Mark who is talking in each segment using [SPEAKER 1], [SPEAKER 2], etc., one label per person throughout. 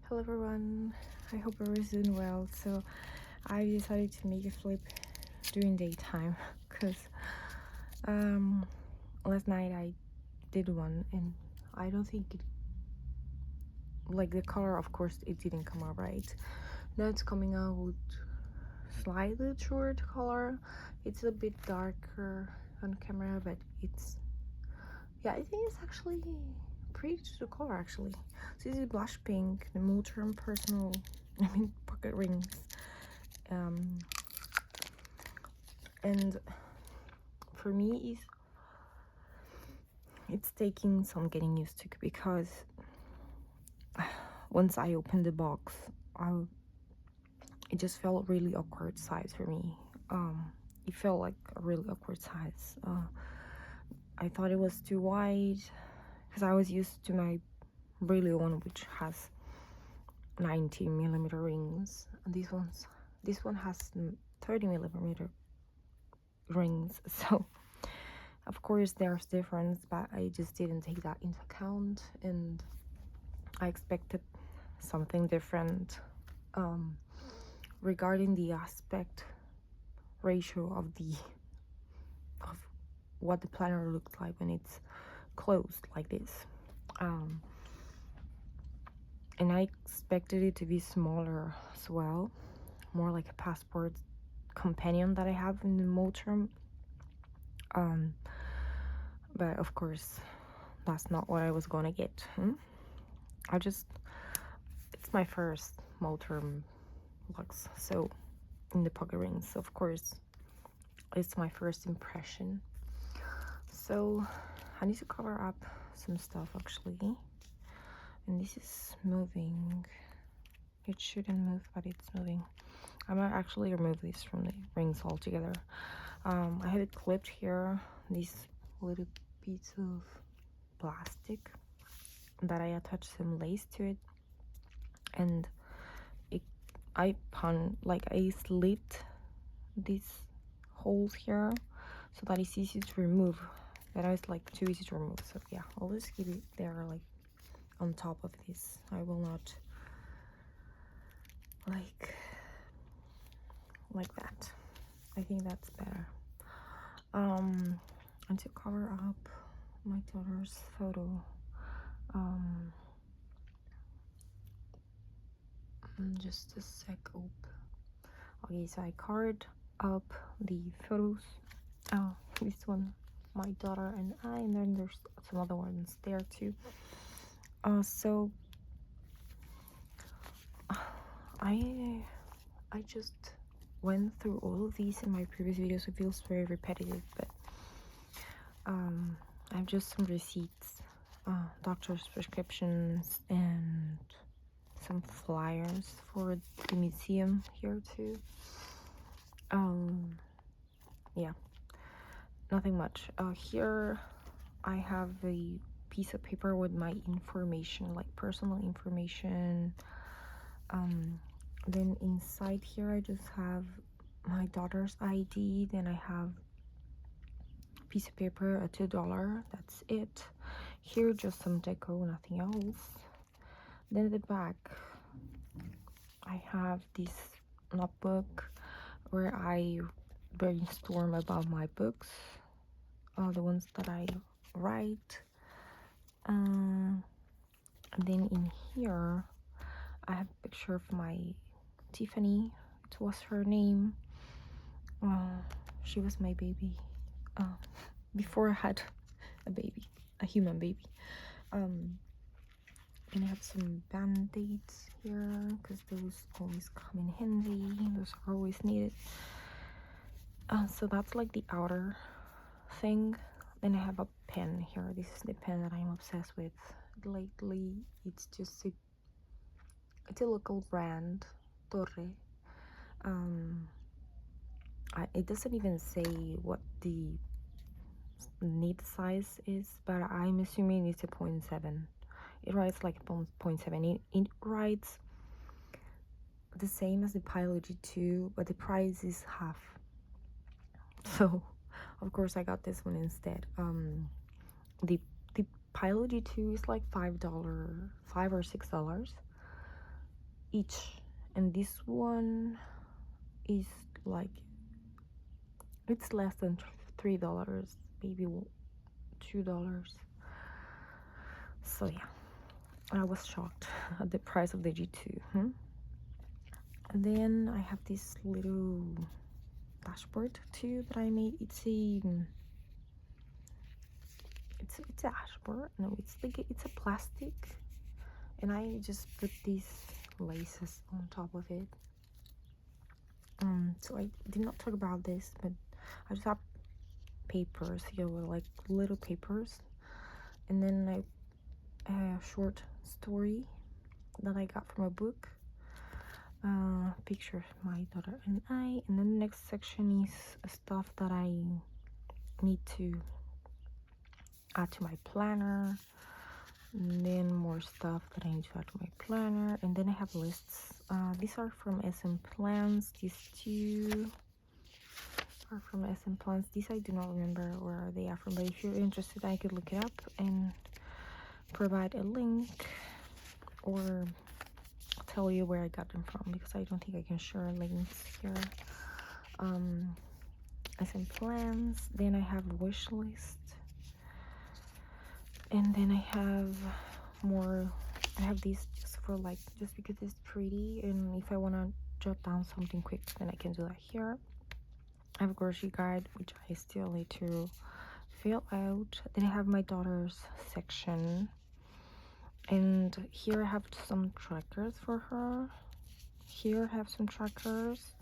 [SPEAKER 1] Hello everyone, I hope everyone's doing well. So I decided to make a flip during daytime because last night I did one and I don't think it, like the color, of course it didn't come out right. Now it's coming out slightly short color. It's a bit darker on camera, but it's, yeah, I think it's actually pretty to the color actually. So this is blush pink, the Moterm pocket rings. And for me it's taking some getting used to, because once I opened the box, it just felt really awkward size for me. It felt like a really awkward size. I thought it was too wide because I was used to my really one, which has 90mm rings, and this one has 30mm rings. So of course there's difference, but I just didn't take that into account, and I expected something different regarding the aspect ratio of what the planner looks like when it's closed like this. And I expected it to be smaller as well, more like a passport companion that I have in the Moterm. But of course that's not what I was gonna get. It's my first Moterm Luxe, so in the pocket rings, of course it's my first impression. So I need to cover up some stuff actually, and this is moving. It shouldn't move, but it's moving. I might actually remove this from the rings altogether. I have it clipped here, this little piece of plastic that I attached some lace to it, and I slit these holes here so that it's easy to remove. That is like too easy to remove, so yeah, I'll just keep it there, like on top of this. I will not like that. I think that's better. And to cover up my daughter's photo, just a sec. Okay, so I card up the photos. Oh, this one, my daughter and I, and then there's some other ones there too. So I just went through all of these in my previous videos. It feels very repetitive, but I have just some receipts, doctor's prescriptions, and some flyers for the museum here too. Yeah, nothing much. Here I have a piece of paper with my information, like personal information. Then inside here I just have my daughter's ID. Then I have a piece of paper, a $2, that's it. Here just some deco, nothing else. Then at the back I have this notebook where I brainstorm about my books, the ones that I write. And then in here I have a picture of my Tiffany. It was her name. She was my baby before I had a baby, a human baby. And I have some band-aids here because those always come in handy. Those are always needed. So that's like the outer thing. Then I have a pen here. This is the pen that I'm obsessed with lately. It's a local brand, Torre. It doesn't even say what the nib size is, but I'm assuming it's a 0.7. It writes like 0.7. It writes the same as the Pilot G2, but the price is half. So of course I got this one instead. The Pilot G2 is like $5 or $6, each, and this one is like, it's less than $3, maybe $2. So yeah, I was shocked at the price of the G2. And then I have this little dashboard too that I made. It's a dashboard. No, it's like it's a plastic, and I just put these laces on top of it. So I did not talk about this, but I just have papers here, like little papers, and then a short story that I got from a book. Picture of my daughter and I, and then the next section is stuff that I need to add to my planner, and then more stuff that I need to add to my planner, and then I have lists. These are from SM Plans. These two are from SM Plans. These I do not remember where they are from, but if you're interested, I could look it up and provide a link or tell you where I got them from, because I don't think I can share links here. SM Plans. Then I have wish list, and then I have more. I have these just for like, just because it's pretty, and if I want to jot down something quick, then I can do that here. I have a grocery guide, which I still need to fill out. Then I have my daughter's section, and here I have some trackers for her. Here I have some trackers.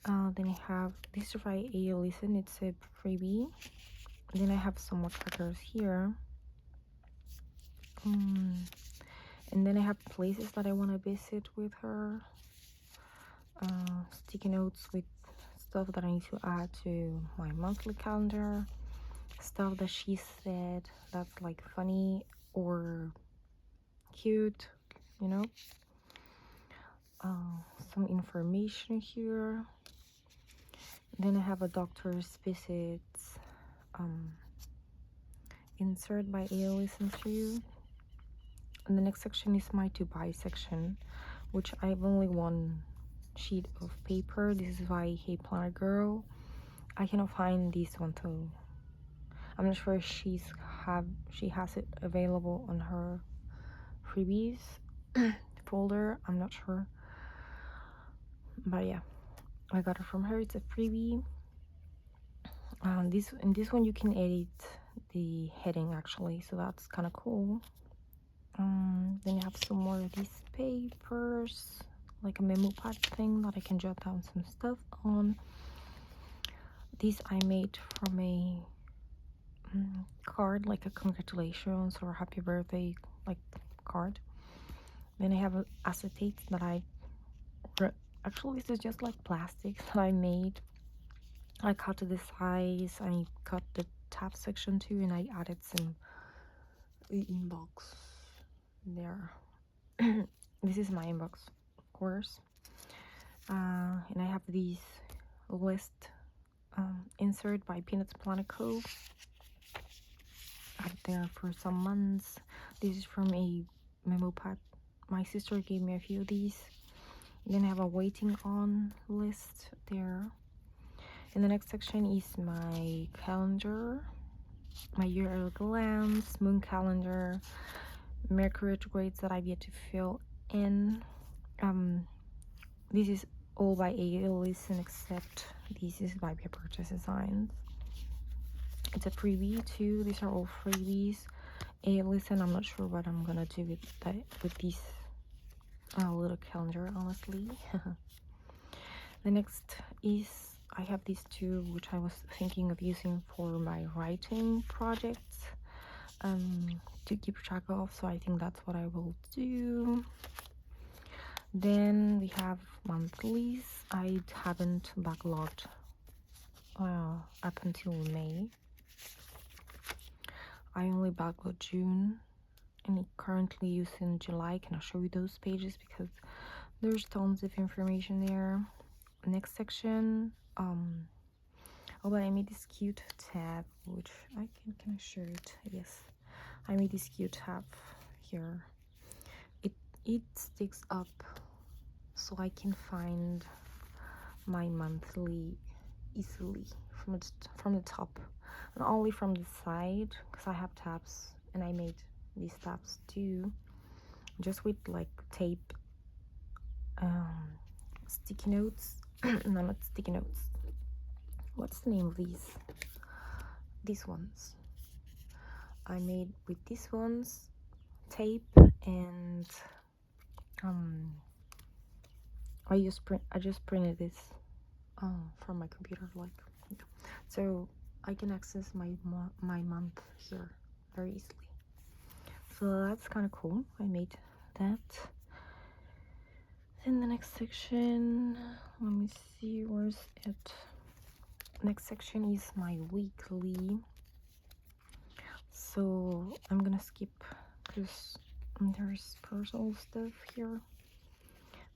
[SPEAKER 1] Then I have this is by A. Listen, it's a freebie. Then I have some more trackers here. And then I have places that I want to visit with her. Sticky notes with stuff that I need to add to my monthly calendar. Stuff that she said that's like funny or cute, you know. Some information here. Then I have a doctor's visits insert by A. Listen to. And the next section is my to buy section, which I have only one sheet of paper. This is by Hey Planner Girl. I cannot find this one though. I'm not sure if she has it available on her freebies folder. I'm not sure, but yeah, I got it from her. It's a freebie. This one you can edit the heading actually, so that's kind of cool. Then you have some more of these papers, like a memo pad thing that I can jot down some stuff on. These I made from a card, like a congratulations or happy birthday like card. Then I have an acetate that actually this is just like plastic that I made. I cut to the size, I cut the tab section too, and I added some inbox there. This is my inbox, of course. And I have these list insert by Peanuts Planet Co. Out there for some months. This is from a memo pad. My sister gave me a few of these. Then I have a waiting on list there. In the next section is my calendar, my year at a glance, moon calendar, Mercury retrogrades that I've yet to fill in. This is all by A. Listen, except this is by Paper Purchase Designs. It's a freebie too. These are all freebies. A. Listen, I'm not sure what I'm gonna do with this little calendar, honestly. The next is I have these two, which I was thinking of using for my writing projects to keep track of, so I think that's what I will do. Then we have monthlies. I haven't backlogged up until May. I only backlogged June, and currently using July. Can I show you those pages because there's tons of information there. Next section, oh, but I made this cute tab, which can I show it? Yes, I made this cute tab here. It sticks up so I can find my monthly easily from the top, and only from the side, because I have tabs and I made these tabs too, just with like tape, sticky notes. No, not sticky notes. What's the name of these ones? I made with these ones tape, and I just printed this from my computer, like, so I can access my month here very easily. So that's kind of cool. I made that. Then the next section, let me see, where's it? Next section is my weekly. So I'm gonna skip because there's personal stuff here.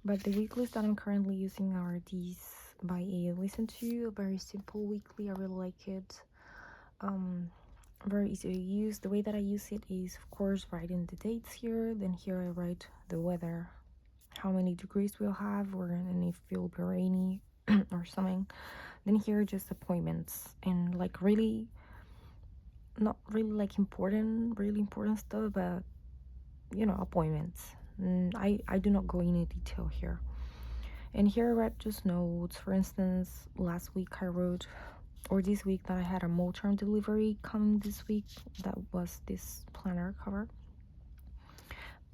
[SPEAKER 1] But the weeklies that I'm currently using are these by a Listen To, a very simple weekly. I really like it. Very easy to use. The way that I use it is, of course, writing the dates here. Then here I write the weather, how many degrees we'll have, or and if it will be rainy or something. Then here just appointments, and like really not really like really important stuff, but you know, appointments. I do not go into detail here. And here I write just notes. For instance, last week I wrote, or this week, that I had a Moterm delivery coming this week. That was this planner cover.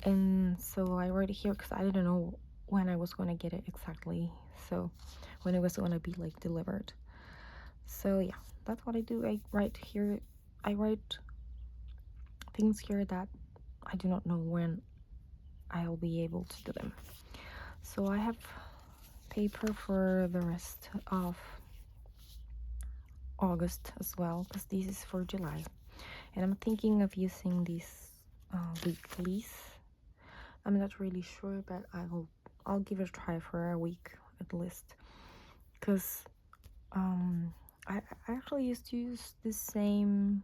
[SPEAKER 1] And so I wrote it here because I didn't know when I was going to get it exactly. So when it was going to be like delivered. So yeah, that's what I do. I write here. I write things here that I do not know when I'll be able to do them. So I have paper for the rest of August as well, because this is for July, and I'm thinking of using these weeklies. I'm not really sure, but I'll give it a try for a week at least, because I actually used to use the same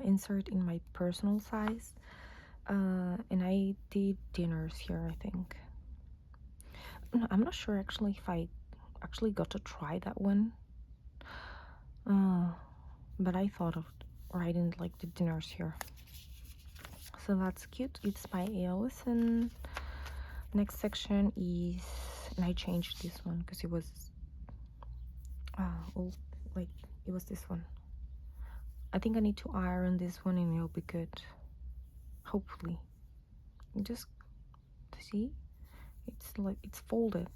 [SPEAKER 1] insert in my personal size, and I did dinners here, I think. No, I'm not sure actually if I actually got to try that one, but I thought of writing like the dinners here. So that's cute. It's by Allison. Next section is, and I changed this one because it was old, like it was this one. I think I need to iron this one and it'll be good, hopefully. Just to see, it's like it's folded,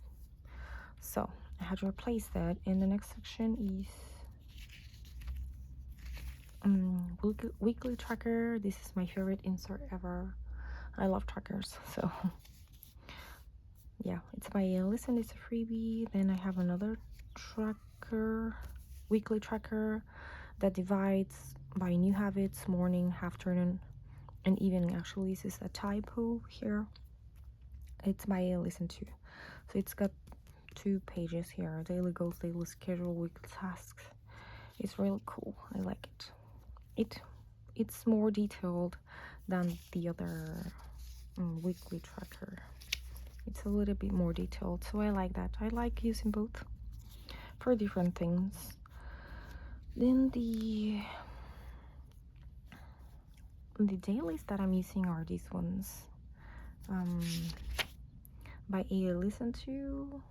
[SPEAKER 1] so I had to replace that. And the next section is weekly tracker. This is my favorite insert ever. I love trackers, so yeah, it's by Listen. It's a freebie. Then I have another tracker, weekly tracker, that divides by new habits, morning, afternoon, and evening. Actually, this is a typo here. It's by Listen To. So it's got 2 pages here: daily goals, daily schedule, weekly tasks. It's really cool. I like it. It's more detailed than the other weekly tracker. It's a little bit more detailed, so I like that. I like using both for different things. Then the dailies that I'm using are these ones, by a Listen To.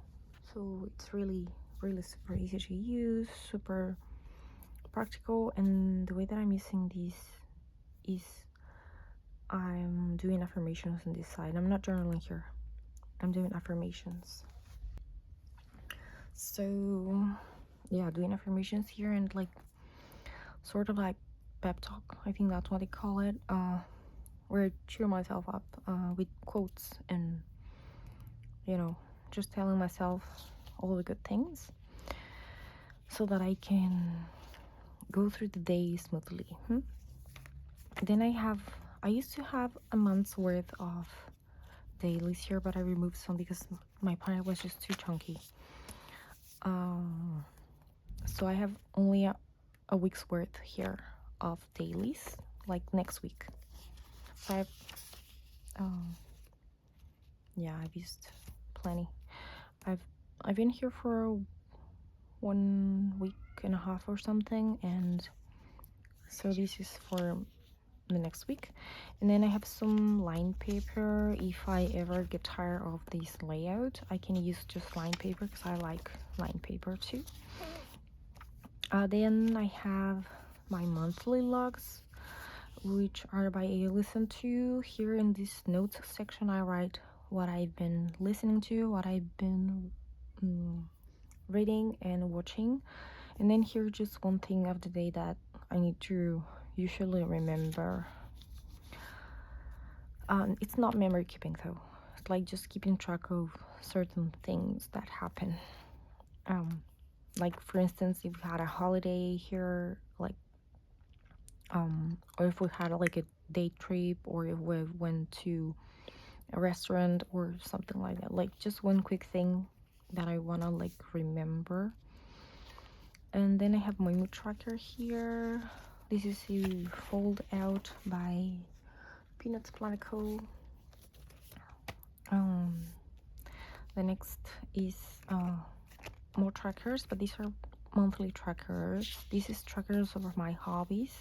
[SPEAKER 1] So it's really super easy to use, super practical. And the way that I'm using these is I'm doing affirmations on this side. I'm not journaling here, I'm doing affirmations. So yeah, doing affirmations here, and like sort of like pep talk, I think that's what they call it, where I cheer myself up with quotes, and you know, just telling myself all the good things so that I can go through the day smoothly. Then I used to have a month's worth of dailies here, but I removed some because my planner was just too chunky. So I have only a week's worth here of dailies, like next week. So I've used plenty. I've been here for 1 week and a half or something, and so this is for the next week. And then I have some line paper. If I ever get tired of this layout, I can use just line paper because I like line paper too. Then I have my monthly logs, which are by a listen to. Here in this notes section, I write what I've been listening to, what I've been reading and watching. And then here just one thing of the day that I need to usually remember. It's not memory keeping though. It's like just keeping track of certain things that happen. Like for instance, if we had a holiday here, like or if we had like a day trip, or if we went to a restaurant or something like that. Like just one quick thing that I wanna like remember. And then I have my mood tracker here. This is a fold out by Peanuts Planet Co. The next is more trackers, but these are monthly trackers. This is trackers of my hobbies.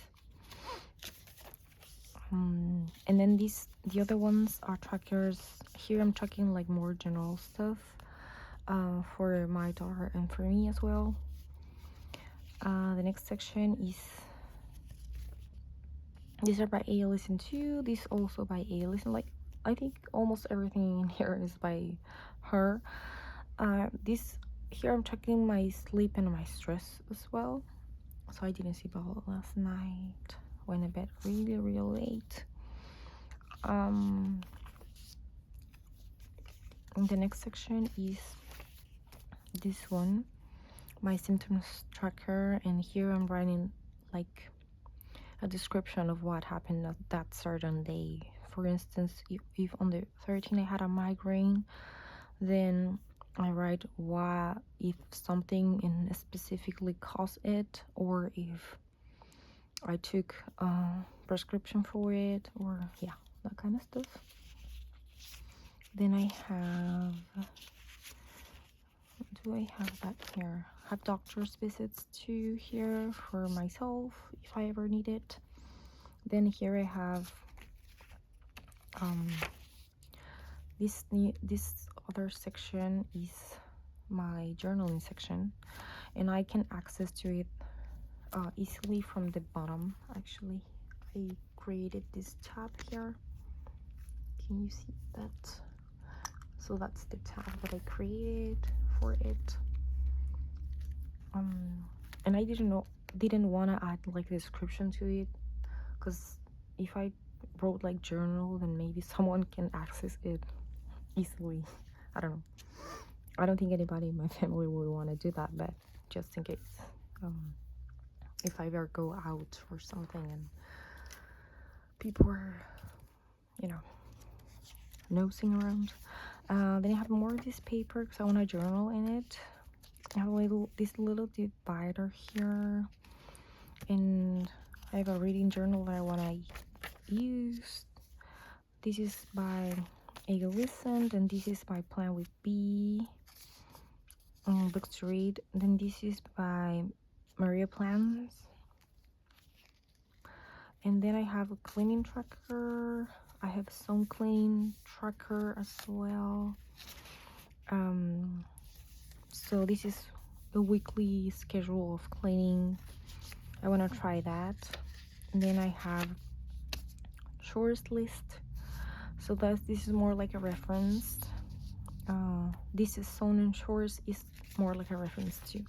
[SPEAKER 1] And then the other ones are trackers. Here I'm tracking like more general stuff for my daughter and for me as well. The next section is, these are by A Listen to. This also by A Listen. Like I think almost everything in here is by her. This here I'm tracking my sleep and my stress as well. So I didn't sleep a lot last night. Went to bed really late. And the next section is this one, my symptoms tracker, and here I'm writing like a description of what happened at that certain day. For instance, if on the 13th I had a migraine, then I write what, if something in specifically caused it, or if I took a prescription for it, or yeah, that kind of stuff. Then I have, do I have that here? I have doctor's visits too here for myself if I ever need it. Then here I have this other section is my journaling section, and I can access to it easily from the bottom. Actually, I created this tab here. Can you see that? So that's the tab that I created for it. And I didn't want to add like a description to it, because if I wrote like journal, then maybe someone can access it easily. I don't know. I don't think anybody in my family would want to do that, but just in case, if I ever go out or something and people are, nosing around. Then I have more of this paper because I want to journal in it. I have this little divider here, and I have a reading journal that I want to use. This is by A Listen, and this is by Plan with B. Books to read. Then this is by Maria Plans. And then I have a cleaning tracker. I have some clean tracker as well. So this is a weekly schedule of cleaning. I want to try that. And then I have chores list. So this is more like a reference. This is Zone and Chores is more like a reference too.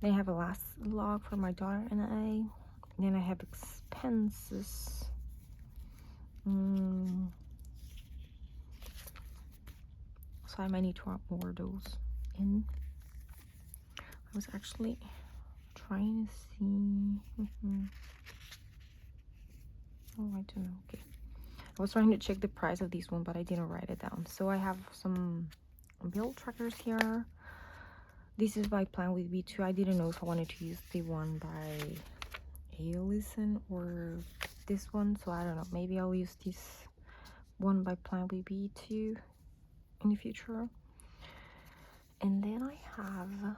[SPEAKER 1] Then I have a last log for my daughter and I. Then I have expenses. So I might need to add more of those in. I was actually trying to see. Oh, I don't know. Okay. I was trying to check the price of this one, but I didn't write it down. So I have some bill trackers here. This is by Plan with B2. I didn't know if I wanted to use the one by A Listen or this one, so I don't know. Maybe I'll use this one by Plan with B2 in the future. And then I have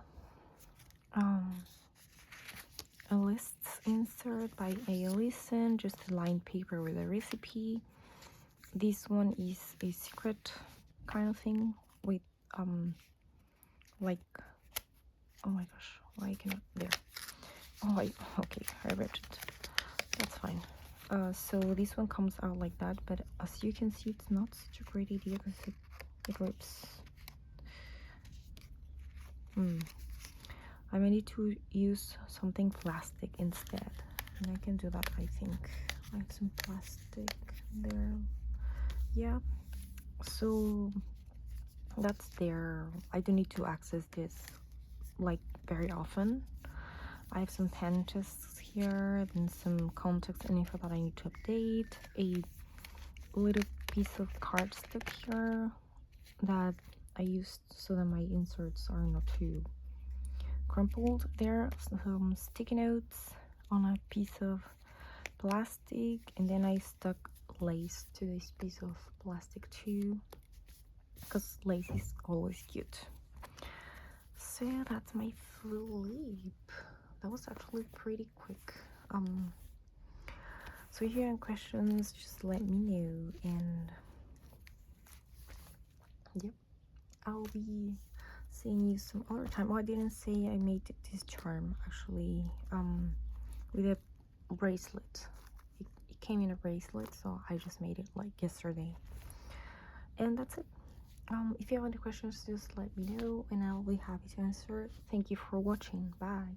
[SPEAKER 1] a list insert by Alison, just a lined paper with a recipe. This one is a secret kind of thing with like, oh my gosh, why I cannot there. Oh, okay, I read it. That's fine. So this one comes out like that, but as you can see, it's not such a great idea because it rips. I may need to use something plastic instead, and I can do that. I think I have some plastic there. Yeah, so that's there. I don't need to access this like very often. I have some pen tests here, then some context info that I need to update, a little piece of cardstock here that I used so that my inserts are not too crumpled. There some sticky notes on a piece of plastic, and then I stuck lace to this piece of plastic too, because lace is always cute. So that's my flip. That was actually pretty quick. So if you have questions, just let me know, and yep, I'll be seeing you some other time. Oh, I didn't say I made this charm actually with a bracelet. It came in a bracelet, so I just made it like yesterday, and that's it. If you have any questions, just let me know and I'll be happy to answer. Thank you for watching. Bye.